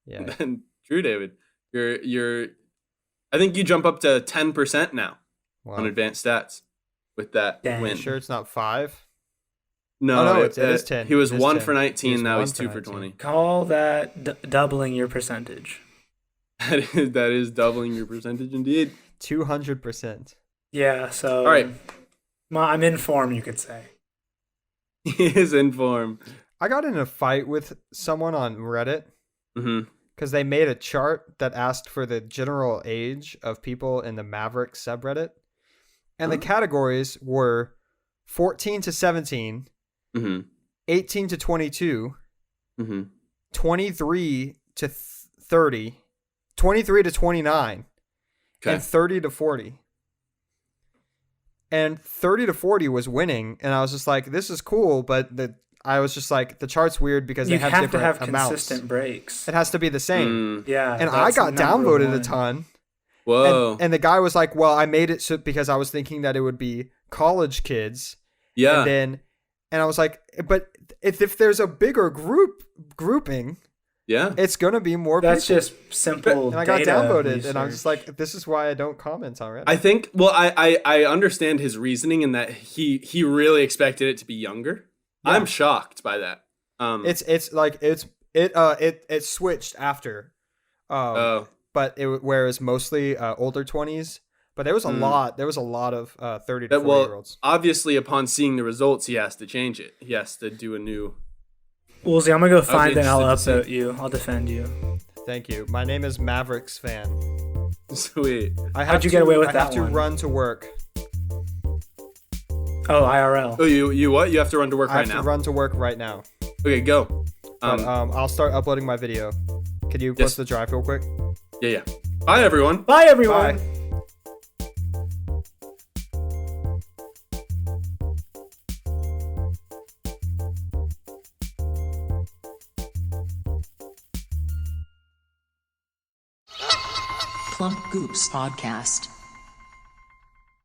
Yeah. And true, David. You're. I think you jump up to 10% now Wow. on advanced stats with that Dang. win. You sure it's not 5? No, Oh, no, it is 10. He was It is 1 10. for 19. He was Now 1 he's for 2 for 19. 20. Call that doubling your percentage. That is doubling your percentage indeed. 200%. Yeah, so... All right. I'm in form, you could say. He is in form. I got in a fight with someone on Reddit Mm-hmm. because they made a chart that asked for the general age of people in the Maverick subreddit. And the categories were 14 to 17, Mm-hmm. 18 to 22, Mm-hmm. 23 to 30, 23 to 29, Okay. and 30 to 40. And 30 to 40 was winning, and I was just like, this is cool, but I was just like, the chart's weird because You they have have to different have amounts. consistent breaks. It has to be the same. Yeah. And I that's got number downvoted a one. ton. Whoa. And the guy was like, well, I made it so because I was thinking that it would be college kids. yeah. And I was like, but if there's a bigger grouping, Yeah. it's going to be more That's people. just simple And I got data downvoted, and I was just research. like, this is why I don't comment on Reddit. I think. Well, I understand his reasoning in that he really expected it to be younger. Yeah. I'm shocked by that. It switched after. Oh. But whereas mostly older 20s, but there was a lot of 30 to 40 year olds. Obviously, upon seeing the results, he has to change it. He has to do a new. Woolsey, I'm going to go find it and I'll interested to upvote you. I'll defend you. Thank you. My name is Mavericks fan. Sweet. How'd you get away with I have that to one? run to work. Oh, IRL. Oh, you what? You have to run to work I right have now. to run to work right now. Okay, go. But, I'll start uploading my video. Could you Yes. post the drive real quick? Yeah. Bye, everyone. Bye, everyone. Bye. Plump Goops Podcast.